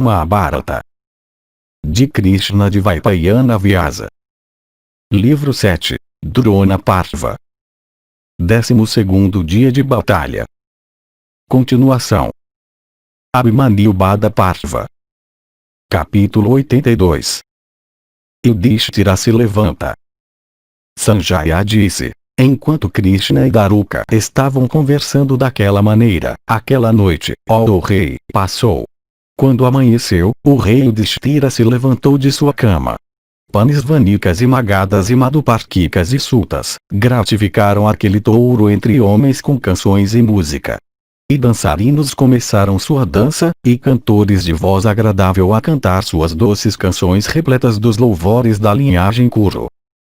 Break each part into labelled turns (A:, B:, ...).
A: Mahabharata. De Krishna de Vaipayana Vyasa. Livro 7, Drona Parva. 12º dia de batalha. Continuação. Abhimanyu Bada Parva. Capítulo 82. Yudhishthira se levanta. Sanjaya disse: enquanto Krishna e Daruka estavam conversando daquela maneira, aquela noite, o rei, passou. Quando amanheceu, o rei Yudhishthira se levantou de sua cama. Panisvanikas e Magadas e Madhuparkikas e Sutas gratificaram aquele touro entre homens com canções e música. E dançarinos começaram sua dança, e cantores de voz agradável a cantar suas doces canções repletas dos louvores da linhagem Kuru.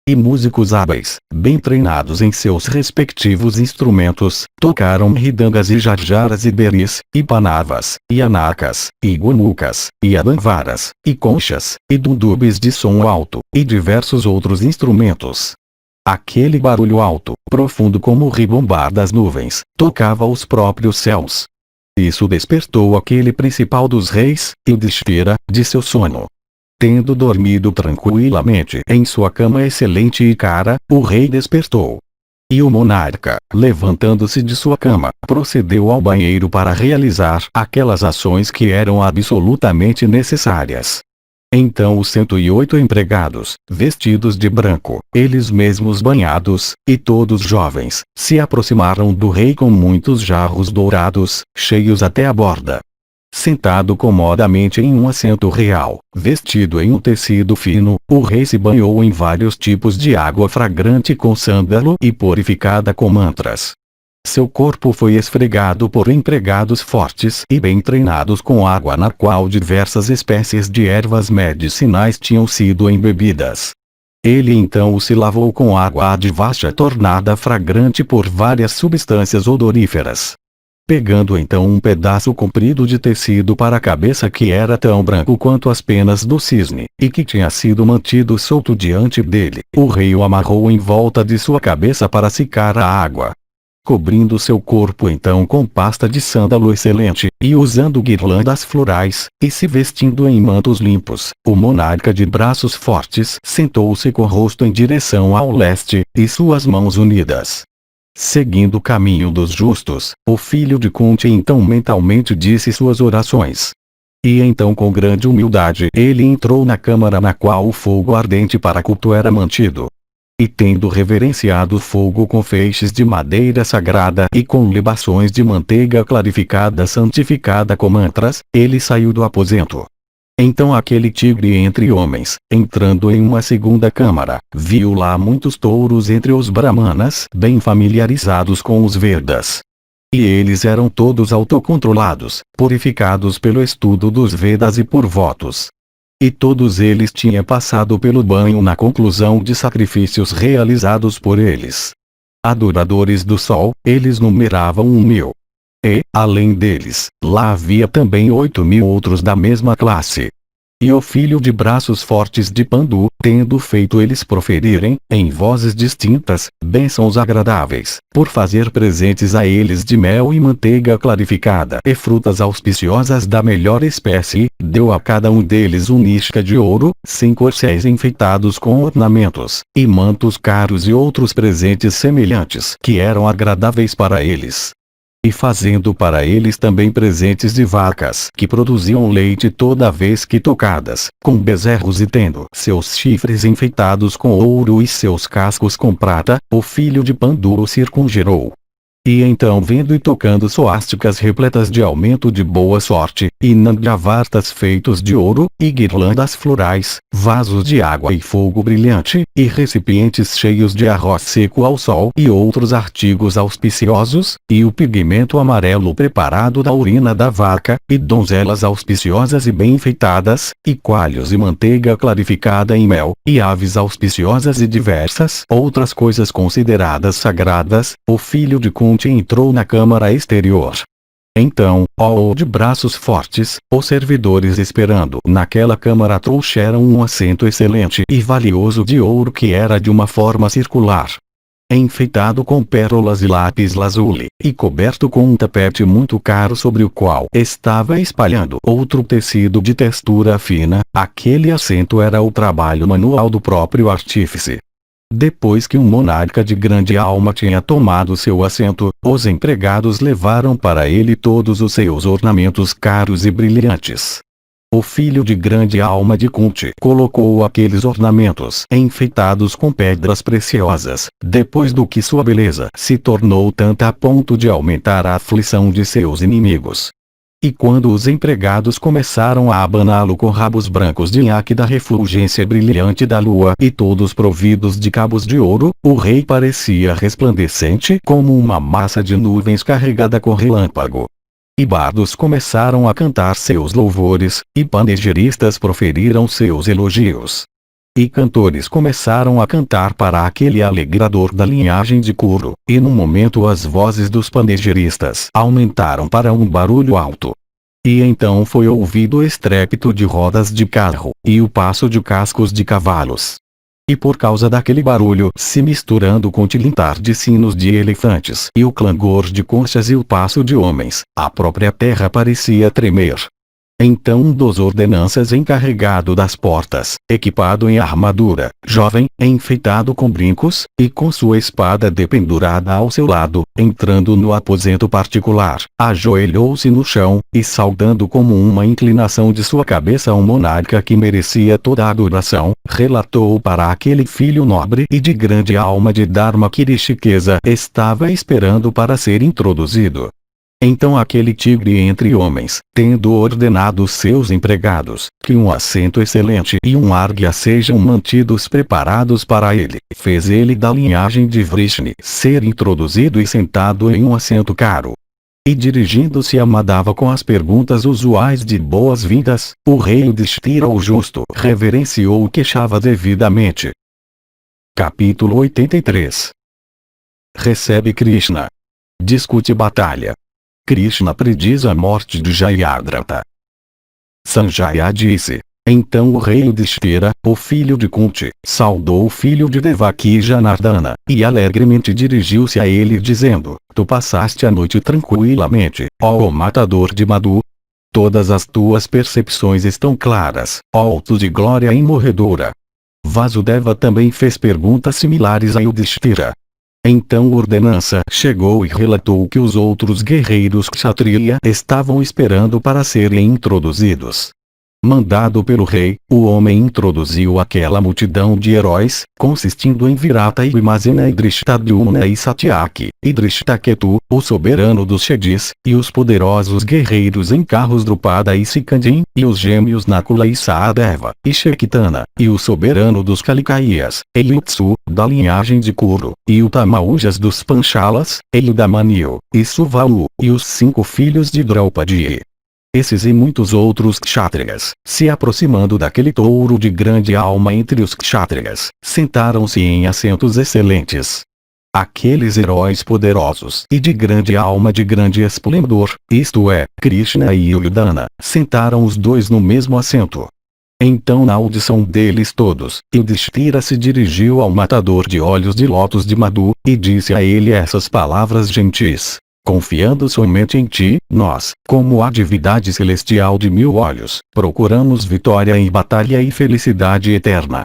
A: E músicos hábeis, bem treinados em seus respectivos instrumentos, tocaram mridangas e jarjaras e beris, e panavas, e anakas, e gomukas, e adanvaras, e conchas, e dundubes de som alto, e diversos outros instrumentos. Aquele barulho alto, profundo como o ribombar das nuvens, tocava os próprios céus. Isso despertou aquele principal dos reis, Yudhishthira, de seu sono. Tendo dormido tranquilamente em sua cama excelente e cara, o rei despertou. E o monarca, levantando-se de sua cama, procedeu ao banheiro para realizar aquelas ações que eram absolutamente necessárias. Então os 108 empregados, vestidos de branco, eles mesmos banhados, e todos jovens, se aproximaram do rei com muitos jarros dourados, cheios até a borda. Sentado comodamente em um assento real, vestido em um tecido fino, o rei se banhou em vários tipos de água fragrante com sândalo e purificada com mantras. Seu corpo foi esfregado por empregados fortes e bem treinados com água na qual diversas espécies de ervas medicinais tinham sido embebidas. Ele então o se lavou com água advasha tornada fragrante por várias substâncias odoríferas. Pegando então um pedaço comprido de tecido para a cabeça que era tão branco quanto as penas do cisne, e que tinha sido mantido solto diante dele, o rei o amarrou em volta de sua cabeça para secar a água. Cobrindo seu corpo então com pasta de sândalo excelente, e usando guirlandas florais, e se vestindo em mantos limpos, o monarca de braços fortes sentou-se com o rosto em direção ao leste, e suas mãos unidas. Seguindo o caminho dos justos, o filho de Kunti então mentalmente disse suas orações. E então com grande humildade ele entrou na câmara na qual o fogo ardente para culto era mantido. E tendo reverenciado o fogo com feixes de madeira sagrada e com libações de manteiga clarificada santificada com mantras, ele saiu do aposento. Então aquele tigre entre homens, entrando em uma segunda câmara, viu lá muitos touros entre os brahmanas bem familiarizados com os Vedas. E eles eram todos autocontrolados, purificados pelo estudo dos Vedas e por votos. E todos eles tinham passado pelo banho na conclusão de sacrifícios realizados por eles. Adoradores do sol, eles numeravam 1.000. E, além deles, lá havia também 8.000 outros da mesma classe. E o filho de braços fortes de Pandu, tendo feito eles proferirem, em vozes distintas, bênçãos agradáveis, por fazer presentes a eles de mel e manteiga clarificada e frutas auspiciosas da melhor espécie, deu a cada um deles um nisca de ouro, 100 corcéis enfeitados com ornamentos, e mantos caros e outros presentes semelhantes que eram agradáveis para eles. E fazendo para eles também presentes de vacas que produziam leite toda vez que tocadas, com bezerros e tendo seus chifres enfeitados com ouro e seus cascos com prata, o filho de Pandu o circungerou. E então vendo e tocando suásticas repletas de aumento de boa sorte, e nandyavartas feitos de ouro, e guirlandas florais, vasos de água e fogo brilhante, e recipientes cheios de arroz seco ao sol e outros artigos auspiciosos, e o pigmento amarelo preparado da urina da vaca, e donzelas auspiciosas e bem enfeitadas, e coalhos e manteiga clarificada em mel, e aves auspiciosas e diversas outras coisas consideradas sagradas, o filho de Kunti entrou na câmara exterior. Então, ó de braços fortes, os servidores esperando naquela câmara trouxeram um assento excelente e valioso de ouro que era de uma forma circular. enfeitado com pérolas e lápis lazuli, e coberto com um tapete muito caro sobre o qual estava espalhando outro tecido de textura fina. Aquele assento era o trabalho manual do próprio artífice. Depois que um monarca de grande alma tinha tomado seu assento, os empregados levaram para ele todos os seus ornamentos caros e brilhantes. O filho de grande alma de Kunti colocou aqueles ornamentos enfeitados com pedras preciosas, depois do que sua beleza se tornou tanta a ponto de aumentar a aflição de seus inimigos. E quando os empregados começaram a abaná-lo com rabos brancos de nhaque da refulgência brilhante da lua e todos providos de cabos de ouro, o rei parecia resplandecente como uma massa de nuvens carregada com relâmpago. E bardos começaram a cantar seus louvores, e panegieristas proferiram seus elogios. E cantores começaram a cantar para aquele alegrador da linhagem de Kuru, e num momento as vozes dos panegieristas aumentaram para um barulho alto. E então foi ouvido o estrépito de rodas de carro, e o passo de cascos de cavalos. E por causa daquele barulho se misturando com o tilintar de sinos de elefantes e o clangor de conchas e o passo de homens, a própria terra parecia tremer. Então um dos ordenanças encarregado das portas, equipado em armadura, jovem, enfeitado com brincos, e com sua espada dependurada ao seu lado, entrando no aposento particular, ajoelhou-se no chão, e saudando como uma inclinação de sua cabeça um monarca que merecia toda a adoração, relatou para aquele filho nobre e de grande alma de Dharma que Rishikesa estava esperando para ser introduzido. Então aquele tigre entre homens, tendo ordenado seus empregados, que um assento excelente e um árguia sejam mantidos preparados para ele, fez ele da linhagem de Vrishni ser introduzido e sentado em um assento caro. E dirigindo-se a Madhava com as perguntas usuais de boas-vindas, o rei Yudhishthira o justo reverenciou o Keshava devidamente. Capítulo 83. Recebe Krishna. Discute batalha. Krishna prediz a morte de Jayadratha. Sanjaya disse. Então o rei Yudhishthira, o filho de Kunti, saudou o filho de Devaki Janardana, e alegremente dirigiu-se a ele dizendo: Tu passaste a noite tranquilamente, ó matador de Madhu? Todas as tuas percepções estão claras, ó alto de glória imorredora. Vasudeva também fez perguntas similares a Yudhishthira. Então o ordenança chegou e relatou que os outros guerreiros Kshatriya estavam esperando para serem introduzidos. Mandado pelo rei, o homem introduziu aquela multidão de heróis, consistindo em Virata e Vimazena e Drishtadyumna e Satyaki, e Drishtaketu, o soberano dos Shedis, e os poderosos guerreiros em carros Drupada e Sikandin, e os gêmeos Nakula e Sahadeva, e Shekitana, e o soberano dos Kalikaias, Eyutsu, da linhagem de Kuru, e o Tamaujas dos Panchalas, Eudamaniu, e Suvalu, e os 5 filhos de Draupadi. Esses e muitos outros kshatriyas, se aproximando daquele touro de grande alma entre os kshatriyas, sentaram-se em assentos excelentes. Aqueles heróis poderosos e de grande alma de grande esplendor, isto é, Krishna e Yudhana, sentaram os dois no mesmo assento. Então na audição deles todos, Yudhishthira se dirigiu ao matador de olhos de lótus de Madhu, e disse a ele essas palavras gentis. Confiando somente em ti, nós, como a divindade celestial de 1000 olhos, procuramos vitória em batalha e felicidade eterna.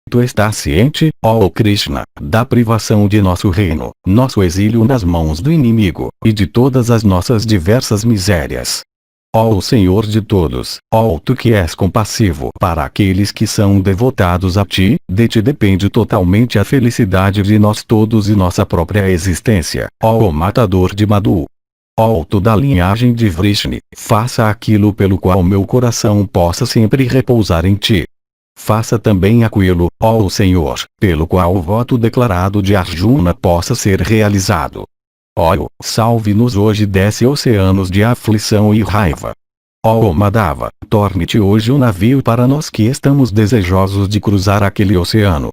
A: Tu estás ciente, ó Krishna, da privação de nosso reino, nosso exílio nas mãos do inimigo, e de todas as nossas diversas misérias. Ó Senhor de todos, ó Tu que és compassivo para aqueles que são devotados a ti, de ti depende totalmente a felicidade de nós todos e nossa própria existência, ó matador de Madhu. Ó Tu da linhagem de Vrishni, faça aquilo pelo qual meu coração possa sempre repousar em ti. Faça também aquilo, ó Senhor, pelo qual o voto declarado de Arjuna possa ser realizado. Ó, salve-nos hoje desse oceanos de aflição e raiva. Ó Madhava, torne-te hoje o navio para nós que estamos desejosos de cruzar aquele oceano.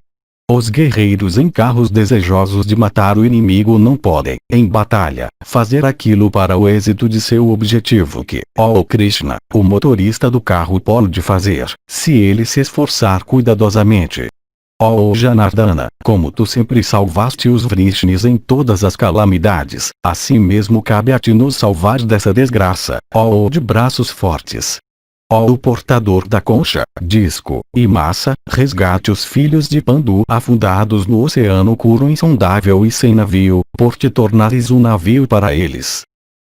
A: Os guerreiros em carros desejosos de matar o inimigo não podem, em batalha, fazer aquilo para o êxito de seu objetivo que, ó Krishna, o motorista do carro pode fazer, se ele se esforçar cuidadosamente. Ó Janardana, como tu sempre salvaste os Vrishnis em todas as calamidades, assim mesmo cabe a ti nos salvar dessa desgraça, ó de braços fortes. Ó o portador da concha, disco, e massa, resgate os filhos de Pandu afundados no oceano curo insondável e sem navio, por te tornares um navio para eles.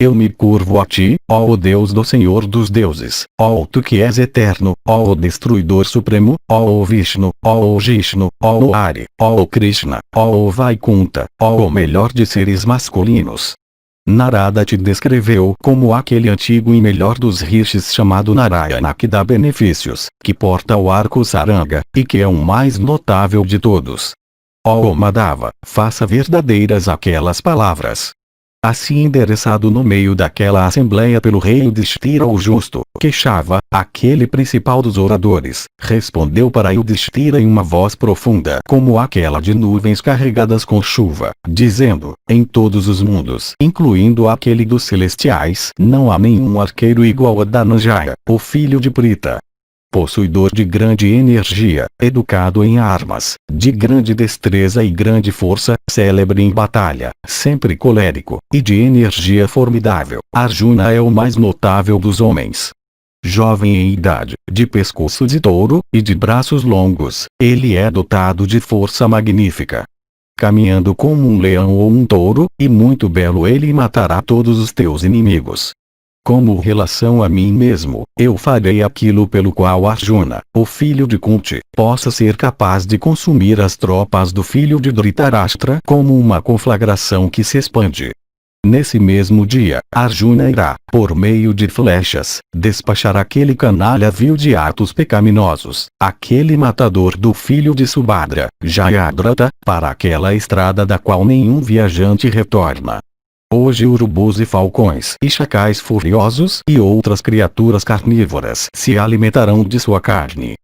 A: Eu me curvo a ti, ó Deus do Senhor dos deuses, ó tu que és eterno, ó Destruidor Supremo, ó Vishnu, ó Jishnu, ó Hari, ó Krishna, ó Vaikunta, ó o melhor de seres masculinos. Narada te descreveu como aquele antigo e melhor dos rishis chamado Narayana que dá benefícios, que porta o arco Saranga, e que é o mais notável de todos. Ó Madhava, faça verdadeiras aquelas palavras. Assim endereçado no meio daquela assembleia pelo rei Yudhishthira o justo, Keshava, aquele principal dos oradores, respondeu para Yudhishthira em uma voz profunda como aquela de nuvens carregadas com chuva, dizendo, em todos os mundos, incluindo aquele dos celestiais, não há nenhum arqueiro igual a Dhananjaya, o filho de Pritha. Possuidor de grande energia, educado em armas, de grande destreza e grande força, célebre em batalha, sempre colérico, e de energia formidável, Arjuna é o mais notável dos homens. Jovem em idade, de pescoço de touro, e de braços longos, ele é dotado de força magnífica. Caminhando como um leão ou um touro, e muito belo ele matará todos os teus inimigos. Como relação a mim mesmo, eu farei aquilo pelo qual Arjuna, o filho de Kunti, possa ser capaz de consumir as tropas do filho de Dhritarashtra como uma conflagração que se expande. Nesse mesmo dia, Arjuna irá, por meio de flechas, despachar aquele canalha vil de atos pecaminosos, aquele matador do filho de Subhadra, Jayadratha, para aquela estrada da qual nenhum viajante retorna. Hoje urubus e falcões e chacais furiosos e outras criaturas carnívoras se alimentarão de sua carne.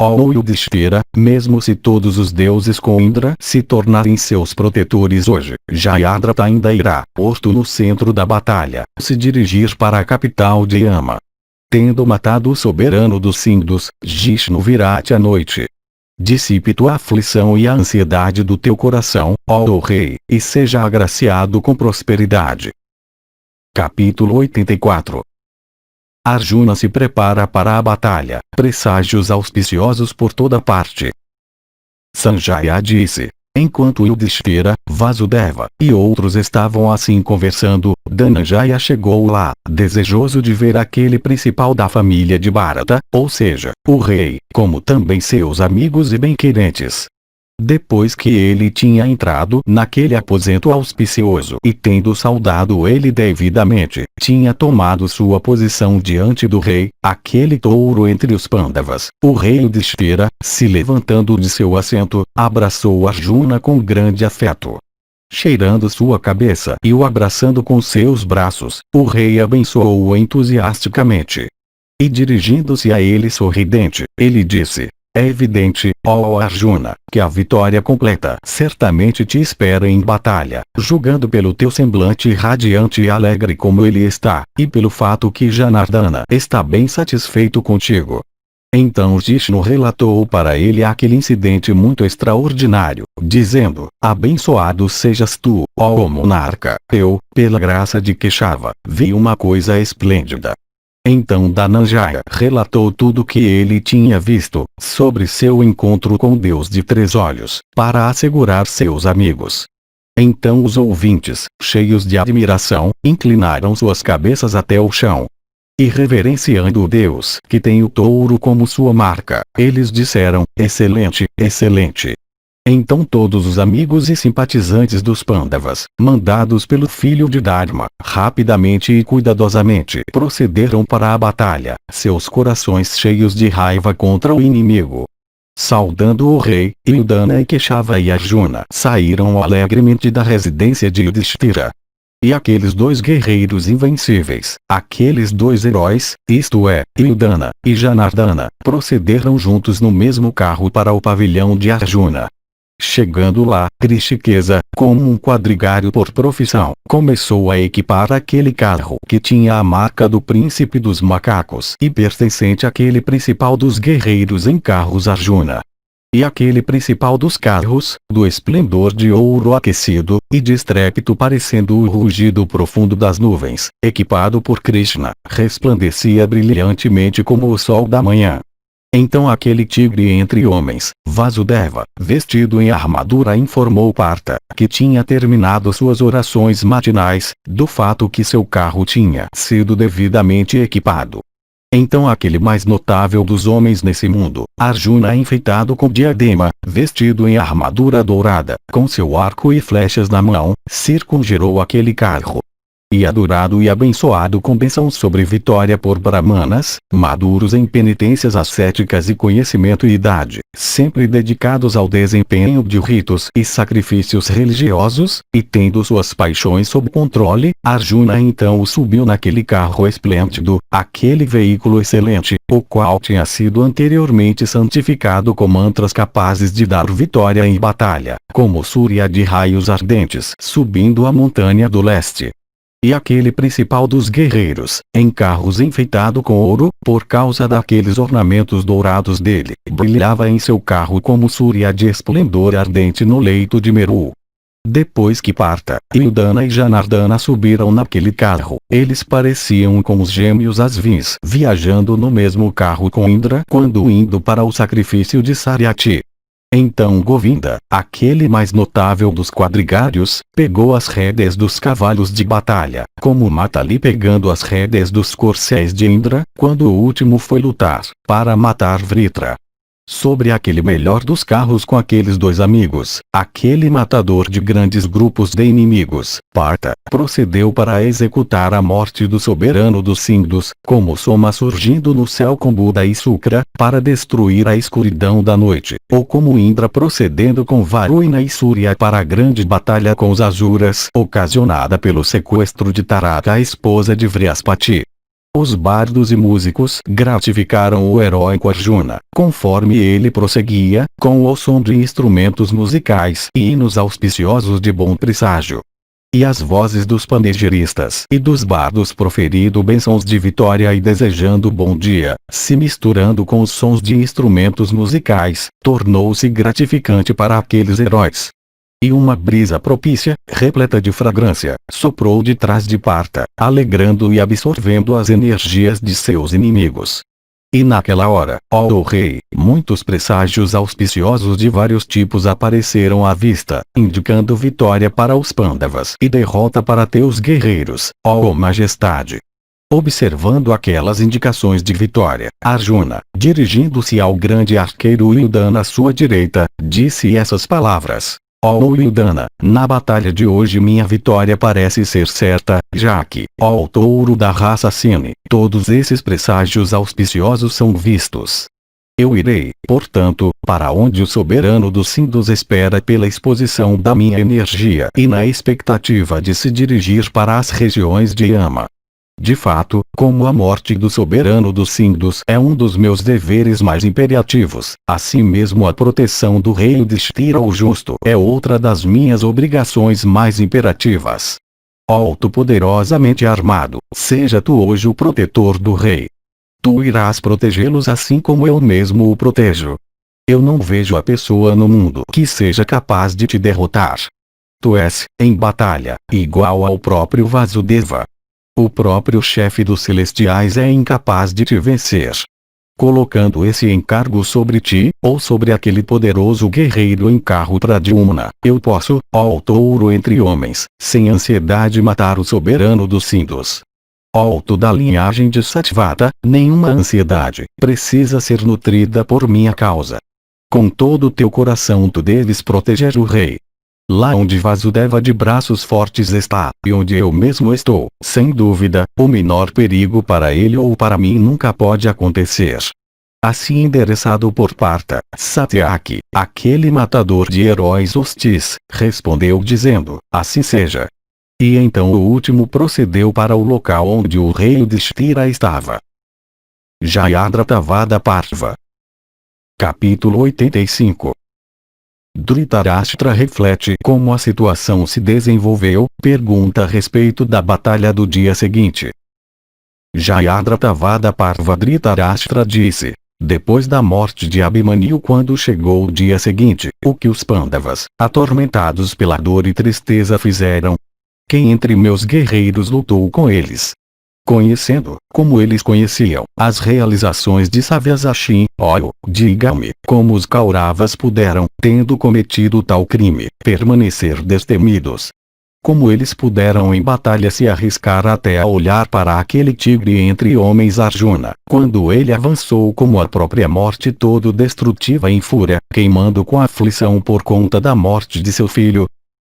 A: Ó Yudhishthira, mesmo se todos os deuses com Indra se tornarem seus protetores hoje, Jayadratha ainda irá, posto no centro da batalha, se dirigir para a capital de Yama. Tendo matado o soberano dos Sindhus, Jishnu virá-te à noite. Dissipe tua aflição e a ansiedade do teu coração, ó rei, e seja agraciado com prosperidade. Capítulo 84. Arjuna se prepara para a batalha, presságios auspiciosos por toda parte. Sanjaya disse. Enquanto Yudhishthira, Vasudeva, e outros estavam assim conversando, Dhananjaya chegou lá, desejoso de ver aquele principal da família de Bharata, ou seja, o rei, como também seus amigos e bem-querentes. Depois que ele tinha entrado naquele aposento auspicioso e tendo saudado ele devidamente, tinha tomado sua posição diante do rei, aquele touro entre os Pandavas, o rei Yudhishthira, se levantando de seu assento, abraçou Arjuna com grande afeto. Cheirando sua cabeça e o abraçando com seus braços, o rei abençoou-o entusiasticamente. E dirigindo-se a ele sorridente, ele disse: é evidente, ó Arjuna, que a vitória completa certamente te espera em batalha, julgando pelo teu semblante radiante e alegre como ele está, e pelo fato que Janardana está bem satisfeito contigo. Então Jishnu relatou para ele aquele incidente muito extraordinário, dizendo: abençoado sejas tu, ó monarca, eu, pela graça de Keshava, vi uma coisa esplêndida. Então Dhananjaya relatou tudo o que ele tinha visto, sobre seu encontro com Deus de três olhos, para assegurar seus amigos. Então os ouvintes, cheios de admiração, inclinaram suas cabeças até o chão. E reverenciando o Deus que tem o touro como sua marca, eles disseram: excelente, excelente. Então todos os amigos e simpatizantes dos Pandavas, mandados pelo filho de Dharma, rapidamente e cuidadosamente procederam para a batalha, seus corações cheios de raiva contra o inimigo. Saudando o rei, Yudhana e Keshava e Arjuna saíram alegremente da residência de Yudhishthira. E aqueles dois guerreiros invencíveis, aqueles dois heróis, isto é, Yudhana e Janardana, procederam juntos no mesmo carro para o pavilhão de Arjuna. Chegando lá, Hrishikesa, como um quadrigário por profissão, começou a equipar aquele carro que tinha a marca do príncipe dos macacos e pertencente àquele principal dos guerreiros em carros Arjuna. E aquele principal dos carros, do esplendor de ouro aquecido, e de estrépito parecendo o rugido profundo das nuvens, equipado por Krishna, resplandecia brilhantemente como o sol da manhã. Então aquele tigre entre homens, Vasudeva, vestido em armadura, informou Partha, que tinha terminado suas orações matinais, do fato que seu carro tinha sido devidamente equipado. Então aquele mais notável dos homens nesse mundo, Arjuna, enfeitado com diadema, vestido em armadura dourada, com seu arco e flechas na mão, circungerou aquele carro. E adorado e abençoado com bênçãos sobre vitória por brahmanas, maduros em penitências ascéticas e conhecimento e idade, sempre dedicados ao desempenho de ritos e sacrifícios religiosos, e tendo suas paixões sob controle, Arjuna então subiu naquele carro esplêndido, aquele veículo excelente, o qual tinha sido anteriormente santificado com mantras capazes de dar vitória em batalha, como Surya de raios ardentes subindo a montanha do leste. E aquele principal dos guerreiros, em carros enfeitado com ouro, por causa daqueles ornamentos dourados dele, brilhava em seu carro como Surya de esplendor ardente no leito de Meru. Depois que Partha, Udana e Janardana subiram naquele carro, eles pareciam com os gêmeos Asvins viajando no mesmo carro com Indra quando indo para o sacrifício de Saryati. Então Govinda, aquele mais notável dos quadrigários, pegou as rédeas dos cavalos de batalha, como Matali pegando as rédeas dos corcéis de Indra, quando o último foi lutar, para matar Vritra. Sobre aquele melhor dos carros com aqueles dois amigos, aquele matador de grandes grupos de inimigos, Partha, procedeu para executar a morte do soberano dos Sindhus, como Soma surgindo no céu com Buda e Sukra, para destruir a escuridão da noite, ou como Indra procedendo com Varuna e Surya para a grande batalha com os Asuras, ocasionada pelo sequestro de Taraka, a esposa de Vrihaspati. Os bardos e músicos gratificaram o heróico Arjuna, conforme ele prosseguia, com o som de instrumentos musicais e hinos auspiciosos de bom presságio. E as vozes dos panegiristas e dos bardos proferindo bênçãos de vitória e desejando bom dia, se misturando com os sons de instrumentos musicais, tornou-se gratificante para aqueles heróis. E uma brisa propícia, repleta de fragrância, soprou de trás de Partha, alegrando e absorvendo as energias de seus inimigos. E naquela hora, ó rei, muitos presságios auspiciosos de vários tipos apareceram à vista, indicando vitória para os Pandavas e derrota para teus guerreiros, ó majestade. Observando aquelas indicações de vitória, Arjuna, dirigindo-se ao grande arqueiro Udana à sua direita, disse essas palavras: ó Udana, na batalha de hoje minha vitória parece ser certa, já que, ó touro da raça Sine, todos esses presságios auspiciosos são vistos. Eu irei, portanto, para onde o soberano dos Sindhus espera pela exposição da minha energia e na expectativa de se dirigir para as regiões de Yama. De fato, como a morte do soberano dos Sindhus é um dos meus deveres mais imperativos, assim mesmo a proteção do rei Yudhishthira o Justo é outra das minhas obrigações mais imperativas. Ó tu poderosamente armado, seja tu hoje o protetor do rei. Tu irás protegê-los assim como eu mesmo o protejo. Eu não vejo a pessoa no mundo que seja capaz de te derrotar. Tu és, em batalha, igual ao próprio Vasudeva. O próprio chefe dos celestiais é incapaz de te vencer. Colocando esse encargo sobre ti, ou sobre aquele poderoso guerreiro em carro Pradyumna, eu posso, ó touro entre homens, sem ansiedade matar o soberano dos Sindhus. Ó tu da linhagem de Satvata, nenhuma ansiedade precisa ser nutrida por minha causa. Com todo o teu coração tu deves proteger o rei. Lá onde Vasudeva de braços fortes está, e onde eu mesmo estou, sem dúvida, o menor perigo para ele ou para mim nunca pode acontecer. Assim endereçado por Partha, Satyaki, aquele matador de heróis hostis, respondeu dizendo, assim seja. E então o último procedeu para o local onde o rei Yudhishthira estava. Jayadratha Parva. Capítulo 85. Dhritarashtra reflete como a situação se desenvolveu, pergunta a respeito da batalha do dia seguinte. Jayadratha Parva. Dhritarashtra disse: Depois da morte de Abhimanyu, quando chegou o dia seguinte, o que os Pandavas, atormentados pela dor e tristeza, fizeram? Quem entre meus guerreiros lutou com eles? Conhecendo, como eles conheciam, as realizações de Savyasashin, diga-me, como os Kauravas puderam, tendo cometido tal crime, permanecer destemidos? Como eles puderam em batalha se arriscar até a olhar para aquele tigre entre homens Arjuna, quando ele avançou como a própria morte, todo destrutiva em fúria, queimando com aflição por conta da morte de seu filho?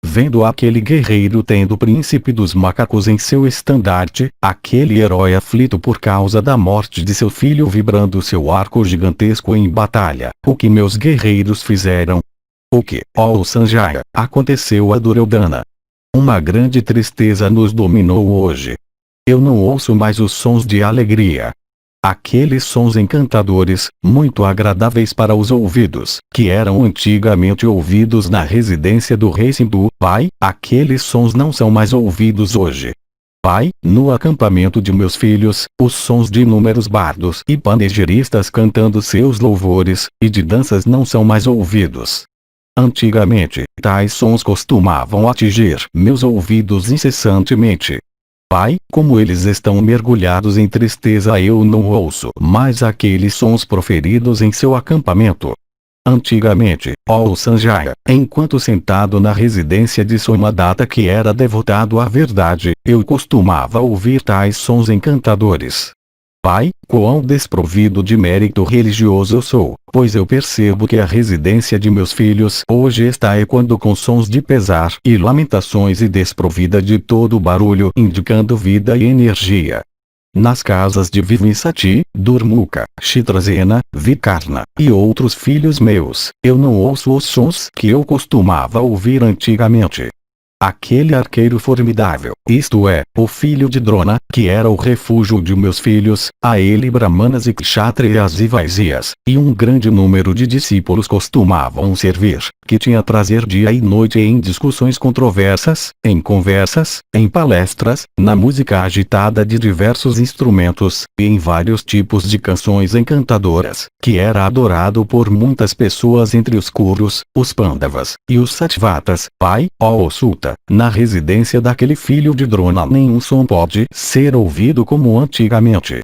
A: Vendo aquele guerreiro tendo o príncipe dos macacos em seu estandarte, aquele herói aflito por causa da morte de seu filho vibrando seu arco gigantesco em batalha, o que meus guerreiros fizeram? O que, ó Sanjaya, aconteceu a Duryodhana? Uma grande tristeza nos dominou hoje. Eu não ouço mais os sons de alegria. Aqueles sons encantadores, muito agradáveis para os ouvidos, que eram antigamente ouvidos na residência do rei Simbu, pai, aqueles sons não são mais ouvidos hoje. Pai, no acampamento de meus filhos, os sons de inúmeros bardos e panegiristas cantando seus louvores, e de danças não são mais ouvidos. Antigamente, tais sons costumavam atingir meus ouvidos incessantemente. Pai, como eles estão mergulhados em tristeza, eu não ouço mais aqueles sons proferidos em seu acampamento. Antigamente, ó Sanjaya, enquanto sentado na residência de Somadatta, que era devotado à verdade, eu costumava ouvir tais sons encantadores. Pai, quão desprovido de mérito religioso eu sou, pois eu percebo que a residência de meus filhos hoje está ecoando com sons de pesar e lamentações e desprovida de todo o barulho indicando vida e energia. Nas casas de Vivinsati, Durmuka, Chitrasena, Vikarna e outros filhos meus, eu não ouço os sons que eu costumava ouvir antigamente. Aquele arqueiro formidável, isto é, o filho de Drona, que era o refúgio de meus filhos, a ele Brahmanas e Kshatriyas e Vaisyas, e um grande número de discípulos costumavam servir, que tinha prazer dia e noite em discussões controversas, em conversas, em palestras, na música agitada de diversos instrumentos, e em vários tipos de canções encantadoras, que era adorado por muitas pessoas entre os Kurus, os Pandavas, e os Satvatas. Pai, ó Sulta, na residência daquele filho de Drona nenhum som pode ser ouvido como antigamente.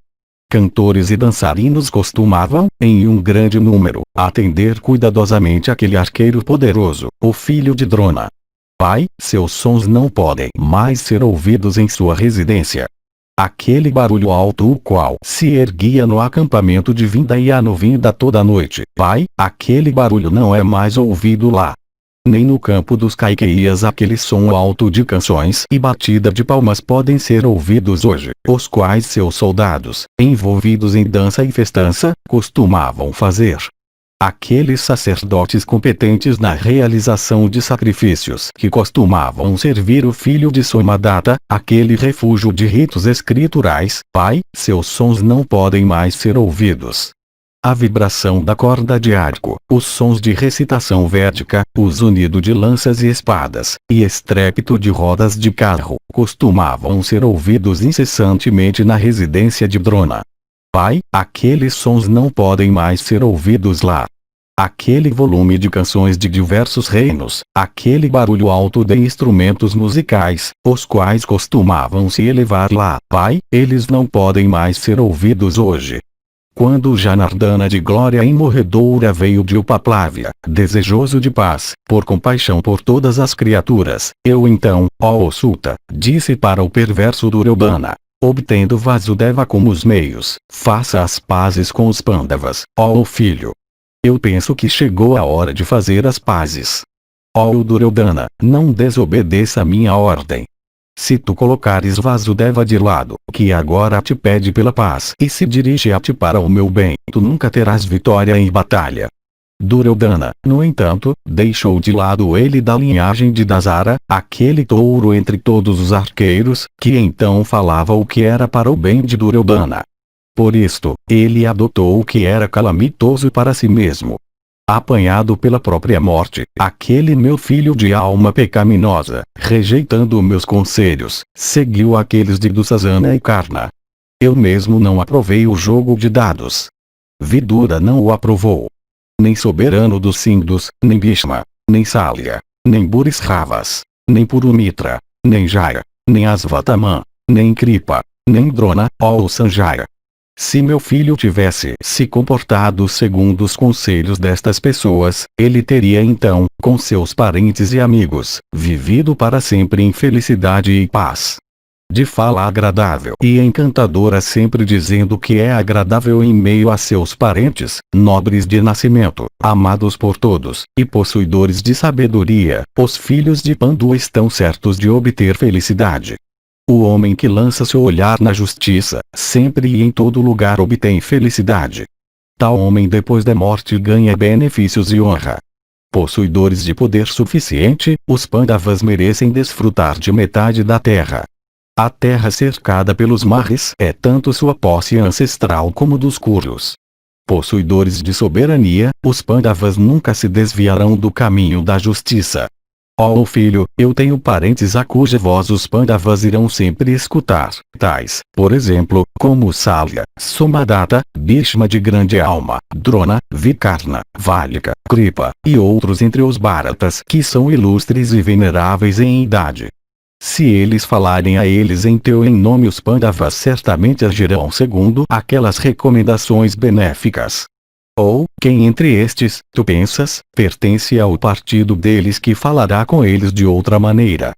A: Cantores e dançarinos costumavam, em um grande número, atender cuidadosamente aquele arqueiro poderoso, o filho de Drona. Pai, seus sons não podem mais ser ouvidos em sua residência. Aquele barulho alto o qual se erguia no acampamento de Vindhyanovinda toda noite, pai, aquele barulho não é mais ouvido lá. Nem no campo dos Kaikeias aquele som alto de canções e batida de palmas podem ser ouvidos hoje, os quais seus soldados, envolvidos em dança e festança, costumavam fazer. Aqueles sacerdotes competentes na realização de sacrifícios que costumavam servir o filho de Somadatta, aquele refúgio de ritos escriturais, pai, seus sons não podem mais ser ouvidos. A vibração da corda de arco, os sons de recitação védica, o zunido de lanças e espadas, e estrépito de rodas de carro, costumavam ser ouvidos incessantemente na residência de Drona. Pai, aqueles sons não podem mais ser ouvidos lá. Aquele volume de canções de diversos reinos, aquele barulho alto de instrumentos musicais, os quais costumavam se elevar lá, pai, eles não podem mais ser ouvidos hoje. Quando Janardana de glória imorredoura veio de Upaplavya, desejoso de paz, por compaixão por todas as criaturas, eu então, ó Sulta, disse para o perverso Duryodhana, obtendo Vasudeva como os meios, faça as pazes com os Pandavas, ó filho. Eu penso que chegou a hora de fazer as pazes. Ó Duryodhana, não desobedeça a minha ordem. Se tu colocares Vasudeva de lado, que agora te pede pela paz e se dirige a ti para o meu bem, tu nunca terás vitória em batalha. Duryodhana, no entanto, deixou de lado ele da linhagem de Dasara, aquele touro entre todos os arqueiros, que então falava o que era para o bem de Duryodhana. Por isto, ele adotou o que era calamitoso para si mesmo. Apanhado pela própria morte, aquele meu filho de alma pecaminosa, rejeitando meus conselhos, seguiu aqueles de Dussasana e Karna. Eu mesmo não aprovei o jogo de dados. Vidura não o aprovou. Nem soberano dos Sindhus, nem Bhishma, nem Salya, nem Burisravas, nem Purumitra, nem Jaya, nem Asvatthama, nem Kripa, nem Drona, ó Sanjaya. Se meu filho tivesse se comportado segundo os conselhos destas pessoas, ele teria então, com seus parentes e amigos, vivido para sempre em felicidade e paz. De fala agradável e encantadora, sempre dizendo que é agradável em meio a seus parentes, nobres de nascimento, amados por todos, e possuidores de sabedoria, os filhos de Pandu estão certos de obter felicidade. O homem que lança seu olhar na justiça, sempre e em todo lugar obtém felicidade. Tal homem depois da morte ganha benefícios e honra. Possuidores de poder suficiente, os Pandavas merecem desfrutar de metade da terra. A terra cercada pelos mares é tanto sua posse ancestral como dos Kurus. Possuidores de soberania, os Pandavas nunca se desviarão do caminho da justiça. Ó filho, eu tenho parentes a cuja voz os Pandavas irão sempre escutar, tais, por exemplo, como Salya, Somadatta, Bhishma de grande alma, Drona, Vikarna, Valika, Kripa, e outros entre os Bharatas que são ilustres e veneráveis em idade. Se eles falarem a eles em teu em nome, os Pandavas certamente agirão segundo aquelas recomendações benéficas. Ou, quem entre estes, tu pensas, pertence ao partido deles que falará com eles de outra maneira?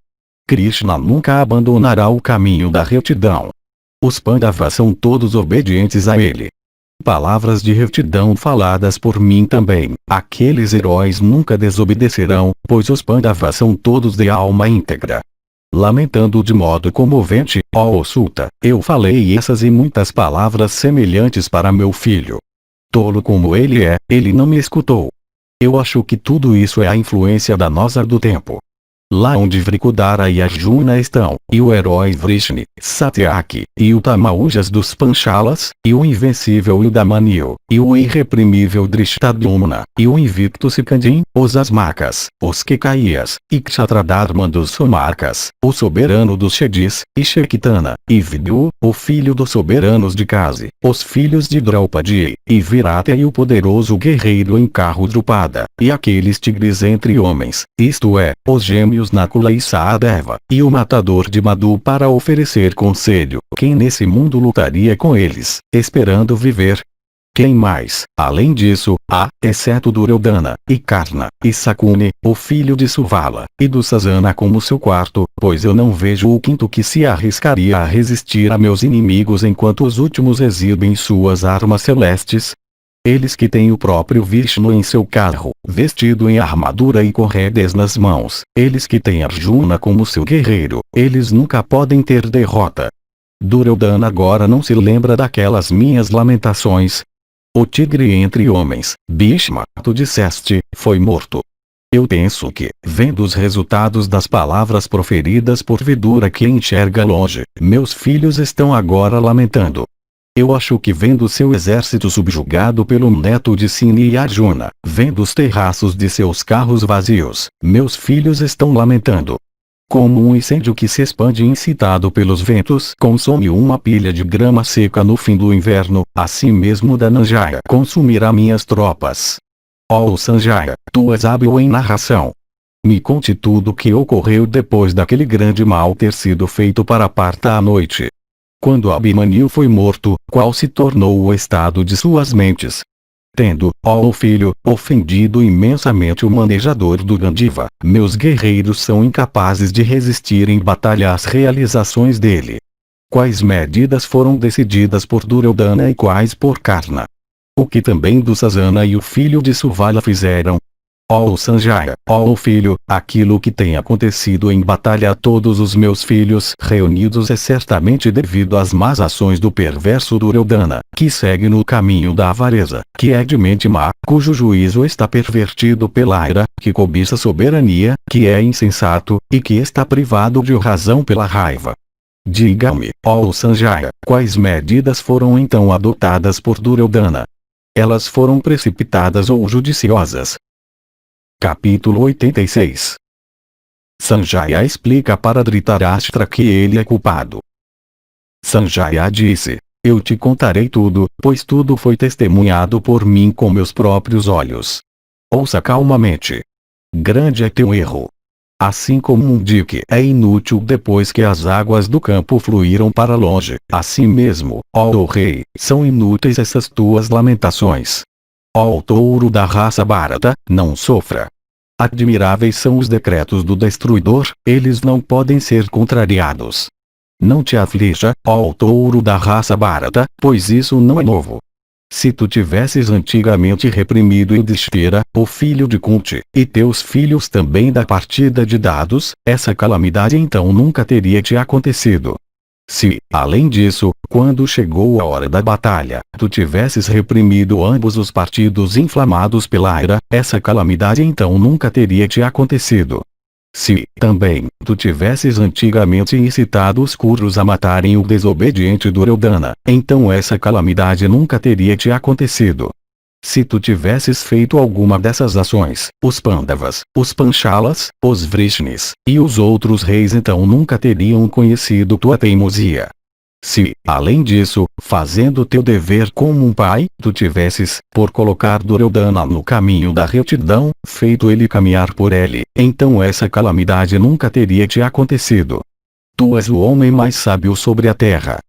A: Krishna nunca abandonará o caminho da retidão. Os Pandavas são todos obedientes a ele. Palavras de retidão faladas por mim também, aqueles heróis nunca desobedecerão, pois os Pandavas são todos de alma íntegra. Lamentando de modo comovente, ó Suta, eu falei essas e muitas palavras semelhantes para meu filho. Tolo como ele é, ele não me escutou. Eu acho que tudo isso é a influência da nossa do tempo. Lá onde Vrikudara e Arjuna estão, e o herói Vrishni, Satyaki, e o Tamaujas dos Panchalas, e o invencível Ildamanyu, e o irreprimível Drishtadyumna, e o invicto Sikandin, os Asmakas, os Kekaias, e Kshatradharma dos Somarkas, o soberano dos Shedis, e Shekitana, e Vidhu, o filho dos soberanos de Kasi, os filhos de Draupadi, e Virata e o poderoso guerreiro em carro Drupada, e aqueles tigres entre homens, isto é, os gêmeos Nakula e Sahadeva, e o matador de Madhu para oferecer conselho, quem nesse mundo lutaria com eles, esperando viver? Quem mais, além disso, há, exceto Duryodhana, e Karna, e Sakuni, o filho de Suvala, e do Sasana como seu quarto, pois eu não vejo o quinto que se arriscaria a resistir a meus inimigos enquanto os últimos exibem suas armas celestes? Eles que têm o próprio Vishnu em seu carro, vestido em armadura e corredes nas mãos, eles que têm Arjuna como seu guerreiro, eles nunca podem ter derrota. Duryodhana agora não se lembra daquelas minhas lamentações. O tigre entre homens, Bhishma, tu disseste, foi morto. Eu penso que, vendo os resultados das palavras proferidas por Vidura que enxerga longe, meus filhos estão agora lamentando. Eu acho que vendo seu exército subjugado pelo neto de Sini e Arjuna, vendo os terraços de seus carros vazios, meus filhos estão lamentando. Como um incêndio que se expande incitado pelos ventos consome uma pilha de grama seca no fim do inverno, assim mesmo Dhananjaya consumirá minhas tropas. Ó Sanjaya, tu és hábil em narração. Me conte tudo o que ocorreu depois daquele grande mal ter sido feito para Partha à noite. Quando Abhimanyu foi morto, qual se tornou o estado de suas mentes? Tendo, ó filho, ofendido imensamente o manejador do Gandiva, meus guerreiros são incapazes de resistir em batalha às realizações dele. Quais medidas foram decididas por Duryodhana e quais por Karna? O que também Dussasana e o filho de Suvala fizeram? Ó Sanjaya, ó filho, aquilo que tem acontecido em batalha a todos os meus filhos reunidos é certamente devido às más ações do perverso Duryodhana, que segue no caminho da avareza, que é de mente má, cujo juízo está pervertido pela ira, que cobiça soberania, que é insensato, e que está privado de razão pela raiva. Diga-me, ó Sanjaya, quais medidas foram então adotadas por Duryodhana? Elas foram precipitadas ou judiciosas? Capítulo 86. Sanjaya explica para Dhritarashtra que ele é culpado. Sanjaya disse: Eu te contarei tudo, pois tudo foi testemunhado por mim com meus próprios olhos. Ouça calmamente. Grande é teu erro. Assim como um dique é inútil depois que as águas do campo fluíram para longe, assim mesmo, ó rei, são inúteis essas tuas lamentações. Ó touro da raça Bharata, não sofra. Admiráveis são os decretos do destruidor, eles não podem ser contrariados. Não te aflija, ó touro da raça Bharata, pois isso não é novo. Se tu tivesses antigamente reprimido Yudhishthira, o filho de Kunti, e teus filhos também da partida de dados, essa calamidade então nunca teria te acontecido. Se, além disso, quando chegou a hora da batalha, tu tivesses reprimido ambos os partidos inflamados pela ira, essa calamidade então nunca teria te acontecido. Se, também, tu tivesses antigamente incitado os Kurus a matarem o desobediente Duryodhana, então essa calamidade nunca teria te acontecido. Se tu tivesses feito alguma dessas ações, os Pandavas, os Panchalas, os Vrishnis, e os outros reis então nunca teriam conhecido tua teimosia. Se, além disso, fazendo teu dever como um pai, tu tivesses, por colocar Duryodhana no caminho da retidão, feito ele caminhar por ele, então essa calamidade nunca teria te acontecido. Tu és o homem mais sábio sobre a terra.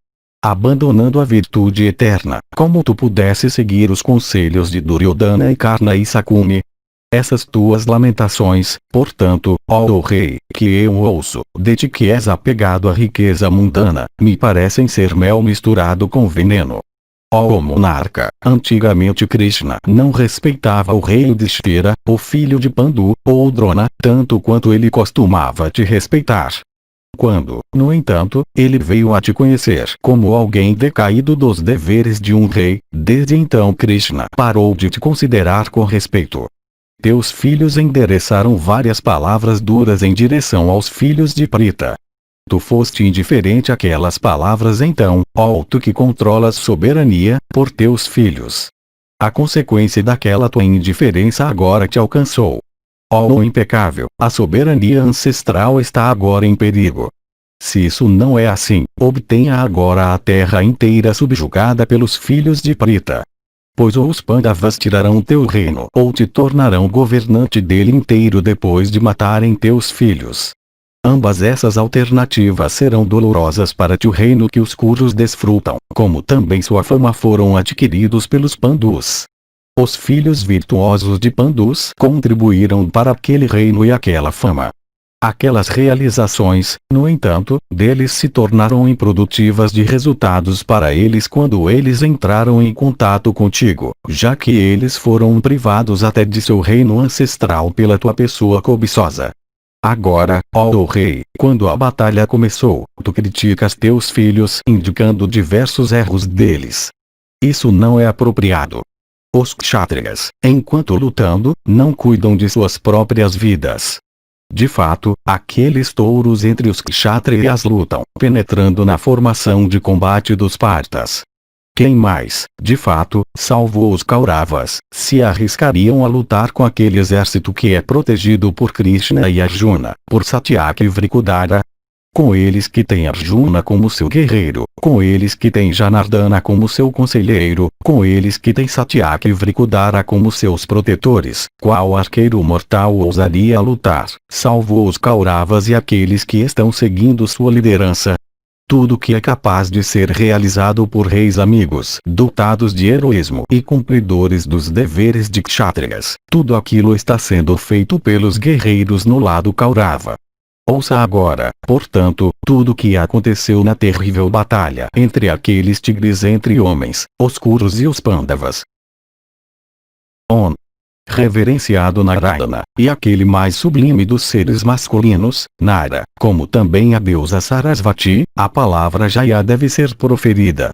A: Abandonando a virtude eterna, como tu pudesse seguir os conselhos de Duryodhana e Karna e Sakuni? Essas tuas lamentações, portanto, ó rei, que eu ouço, de ti que és apegado à riqueza mundana, me parecem ser mel misturado com veneno. Ó monarca, antigamente Krishna não respeitava o rei Yudhishthira, o filho de Pandu, ou Drona, tanto quanto ele costumava te respeitar. Quando, no entanto, ele veio a te conhecer como alguém decaído dos deveres de um rei, desde então Krishna parou de te considerar com respeito. Teus filhos endereçaram várias palavras duras em direção aos filhos de Pritha. Tu foste indiferente àquelas palavras então, ó tu que controlas soberania, por teus filhos. A consequência daquela tua indiferença agora te alcançou. Ó impecável, a soberania ancestral está agora em perigo. Se isso não é assim, obtenha agora a terra inteira subjugada pelos filhos de Pritha. Pois ou os Pandavas tirarão teu reino ou te tornarão governante dele inteiro depois de matarem teus filhos. Ambas essas alternativas serão dolorosas para ti. O reino que os Kurus desfrutam, como também sua fama, foram adquiridos pelos Pandus. Os filhos virtuosos de Pandus contribuíram para aquele reino e aquela fama. Aquelas realizações, no entanto, deles se tornaram improdutivas de resultados para eles quando eles entraram em contato contigo, já que eles foram privados até de seu reino ancestral pela tua pessoa cobiçosa. Agora, ó rei, quando a batalha começou, tu criticas teus filhos indicando diversos erros deles. Isso não é apropriado. Os kshatriyas, enquanto lutando, não cuidam de suas próprias vidas. De fato, aqueles touros entre os kshatriyas lutam, penetrando na formação de combate dos partas. Quem mais, de fato, salvo os Kauravas, se arriscariam a lutar com aquele exército que é protegido por Krishna e Arjuna, por Satyaki e Vrikudara? Com eles que tem Arjuna como seu guerreiro, com eles que tem Janardana como seu conselheiro, com eles que tem Satyaki e Vrikudara como seus protetores, qual arqueiro mortal ousaria lutar, salvo os Kauravas e aqueles que estão seguindo sua liderança? Tudo que é capaz de ser realizado por reis amigos, dotados de heroísmo e cumpridores dos deveres de kshatriyas, tudo aquilo está sendo feito pelos guerreiros no lado Kaurava. Ouça agora, portanto, tudo o que aconteceu na terrível batalha entre aqueles tigres entre homens, os Kurus e os Pandavas. Reverenciado Narayana, e aquele mais sublime dos seres masculinos, Nara, como também a deusa Sarasvati, a palavra Jaya deve ser proferida.